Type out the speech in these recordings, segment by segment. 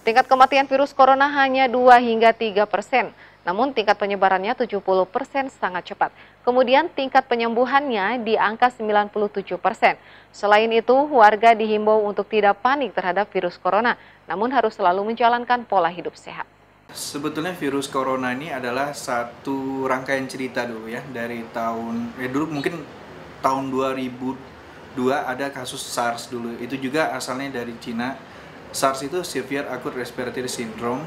Tingkat kematian virus corona hanya 2 hingga 3%, namun tingkat penyebarannya 70% sangat cepat. Kemudian tingkat penyembuhannya di angka 97%. Selain itu, warga dihimbau untuk tidak panik terhadap virus corona, namun harus selalu menjalankan pola hidup sehat. Sebetulnya virus corona ini adalah satu rangkaian cerita dulu ya, dari dulu mungkin tahun 2002 ada kasus SARS dulu. Itu juga asalnya dari Cina. SARS itu Severe Acute Respiratory Syndrome.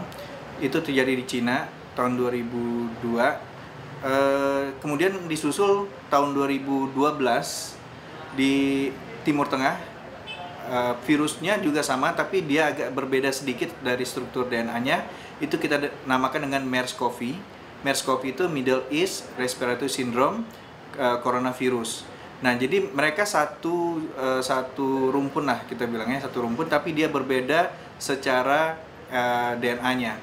Itu terjadi di Cina tahun 2002. Kemudian disusul tahun 2012 di Timur Tengah. Virusnya juga sama, tapi dia agak berbeda sedikit dari struktur DNA-nya. Itu kita namakan dengan MERS-CoV. MERS-CoV itu Middle East Respiratory Syndrome coronavirus. Nah, jadi mereka satu rumpun lah kita bilangnya, satu rumpun, tapi dia berbeda secara DNA-nya.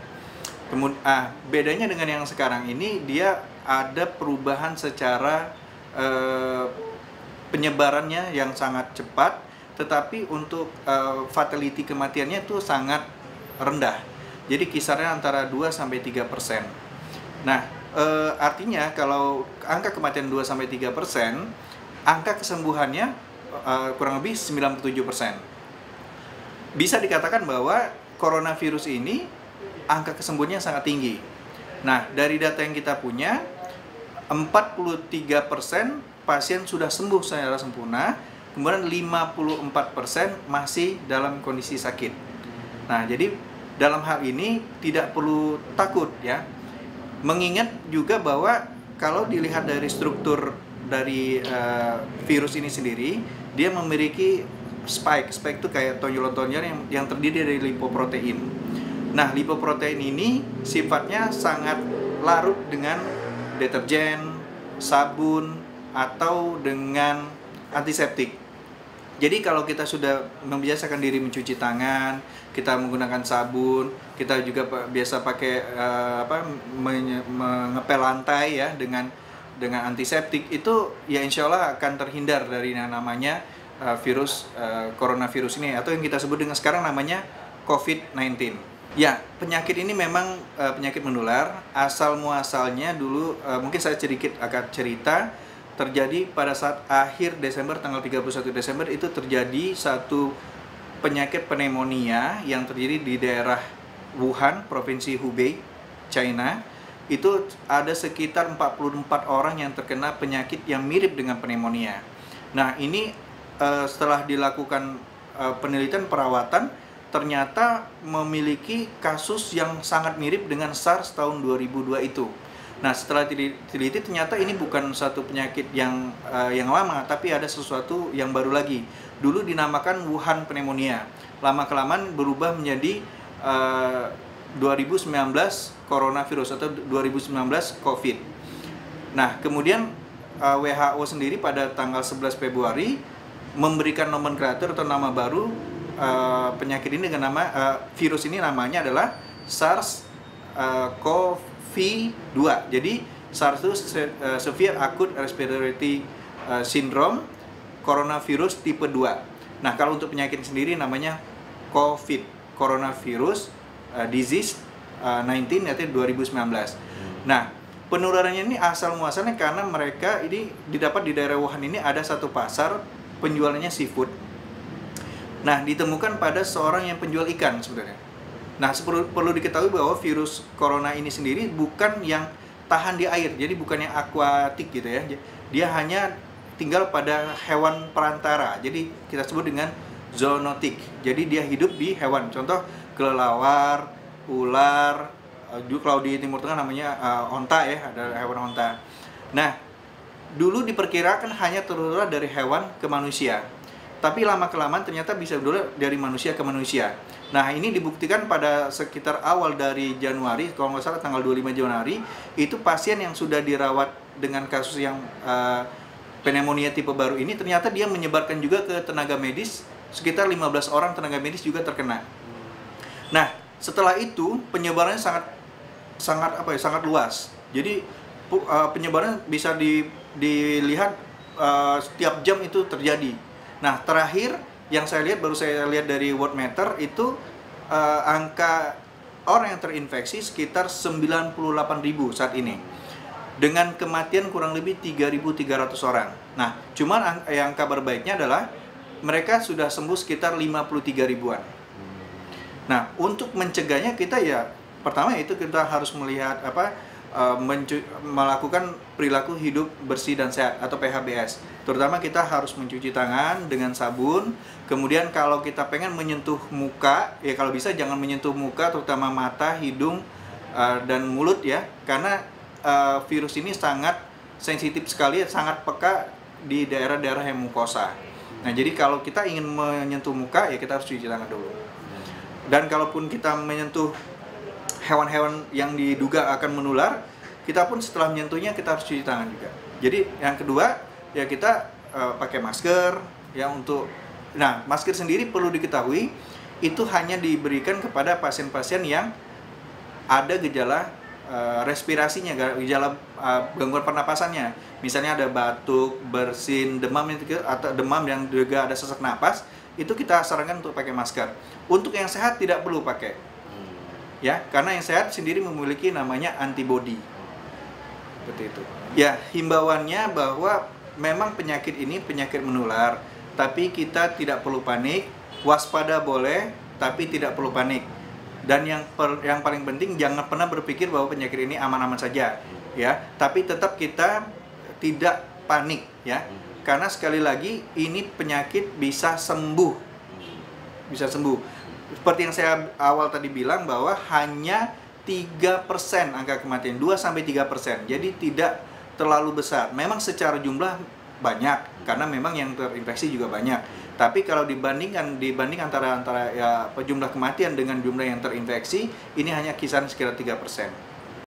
Kemudian bedanya dengan yang sekarang ini, dia ada perubahan secara penyebarannya yang sangat cepat, tetapi untuk fatality kematiannya itu sangat rendah. Jadi kisarnya antara 2-3%. Nah, artinya kalau angka kematian 2-3%, angka kesembuhannya kurang lebih 97%. Bisa dikatakan bahwa coronavirus ini angka kesembuhannya sangat tinggi. Nah, dari data yang kita punya, 43% pasien sudah sembuh secara sempurna, kemudian 54% masih dalam kondisi sakit. Nah, jadi dalam hal ini tidak perlu takut ya. Mengingat juga bahwa kalau dilihat dari struktur dari virus ini sendiri, dia memiliki spike. Spike itu kayak tonjolan-tonjolan yang terdiri dari lipoprotein. Nah, lipoprotein ini sifatnya sangat larut dengan deterjen, sabun, atau dengan antiseptik. Jadi kalau kita sudah membiasakan diri mencuci tangan, kita menggunakan sabun, kita juga biasa pakai mengepel lantai ya dengan antiseptik, itu ya insya Allah akan terhindar dari yang namanya coronavirus ini, atau yang kita sebut dengan sekarang namanya COVID-19. Ya, penyakit ini memang penyakit menular. Asal muasalnya dulu mungkin saya akan cerita, terjadi pada saat akhir Desember, tanggal 31 Desember itu terjadi satu penyakit pneumonia yang terjadi di daerah Wuhan, Provinsi Hubei, China. Itu ada sekitar 44 orang yang terkena penyakit yang mirip dengan pneumonia. Nah, ini setelah dilakukan penelitian perawatan, ternyata memiliki kasus yang sangat mirip dengan SARS tahun 2002 itu. Nah, setelah teliti ternyata ini bukan satu penyakit yang lama, tapi ada sesuatu yang baru lagi. Dulu dinamakan Wuhan pneumonia. Lama-kelamaan berubah menjadi 2019 coronavirus atau 2019 COVID. Nah, kemudian WHO sendiri pada tanggal 11 Februari memberikan nomenklatur atau nama baru penyakit ini dengan nama virus ini, namanya adalah SARS-CoV-2. Jadi SARS itu Severe Acute Respiratory Syndrome coronavirus tipe 2. Nah, kalau untuk penyakit sendiri namanya COVID, coronavirus disease 19 yaitu 2019. Nah, penularannya ini asal muasalnya karena mereka ini didapat di daerah Wuhan ini ada satu pasar penjualannya seafood. Nah, ditemukan pada seorang yang penjual ikan sebenarnya. Nah, perlu diketahui bahwa virus corona ini sendiri bukan yang tahan di air, jadi bukan yang akuatik gitu ya. Dia hanya tinggal pada hewan perantara, jadi kita sebut dengan zoonotik. Jadi dia hidup di hewan, contoh kelelawar, ular, juga kalau di Timur Tengah namanya onta ya, ada hewan onta. Nah, dulu diperkirakan hanya tertular dari hewan ke manusia. Tapi lama-kelamaan ternyata bisa berubah dari manusia ke manusia. Nah, ini dibuktikan pada sekitar awal dari Januari, kalau nggak salah tanggal 25 Januari, itu pasien yang sudah dirawat dengan kasus yang pneumonia tipe baru ini, ternyata dia menyebarkan juga ke tenaga medis, sekitar 15 orang tenaga medis juga terkena. Nah, setelah itu penyebarannya sangat luas. Jadi penyebaran bisa dilihat setiap jam itu terjadi. Nah, terakhir yang saya lihat, baru saya lihat dari World Meter itu angka orang yang terinfeksi sekitar 98.000 saat ini. Dengan kematian kurang lebih 3.300 orang. Nah, cuman yang kabar baiknya adalah mereka sudah sembuh sekitar 53 ribuan. Nah, untuk mencegahnya kita ya pertama itu kita harus melihat melakukan perilaku hidup bersih dan sehat atau PHBS. Terutama kita harus mencuci tangan dengan sabun. Kemudian kalau kita pengen menyentuh muka, ya kalau bisa jangan menyentuh muka, terutama mata, hidung, dan mulut ya, karena virus ini sangat sensitif sekali, sangat peka di daerah-daerah yang mukosa. Nah, jadi kalau kita ingin menyentuh muka, ya kita harus cuci tangan dulu. Dan kalaupun kita menyentuh hewan-hewan yang diduga akan menular, kita pun setelah menyentuhnya kita harus cuci tangan juga. Jadi yang kedua ya kita pakai masker ya untuk. Nah, masker sendiri perlu diketahui itu hanya diberikan kepada pasien-pasien yang ada gejala respirasinya, gejala gangguan pernapasannya. Misalnya ada batuk, bersin, demam atau demam yang juga ada sesak napas, itu kita sarankan untuk pakai masker. Untuk yang sehat tidak perlu pakai. Ya, karena yang sehat sendiri memiliki namanya antibodi. Seperti itu. Ya, himbauannya bahwa memang penyakit ini penyakit menular, tapi kita tidak perlu panik, waspada boleh, tapi tidak perlu panik. Dan yang paling penting jangan pernah berpikir bahwa penyakit ini aman-aman saja, ya. Tapi tetap kita tidak panik, ya. Karena sekali lagi ini penyakit bisa sembuh. Bisa sembuh. Seperti yang saya awal tadi bilang bahwa hanya 3% angka kematian, 2-3%. Jadi tidak terlalu besar. Memang secara jumlah banyak karena memang yang terinfeksi juga banyak. Tapi kalau dibanding antara ya jumlah kematian dengan jumlah yang terinfeksi, ini hanya kisaran sekitar 3%.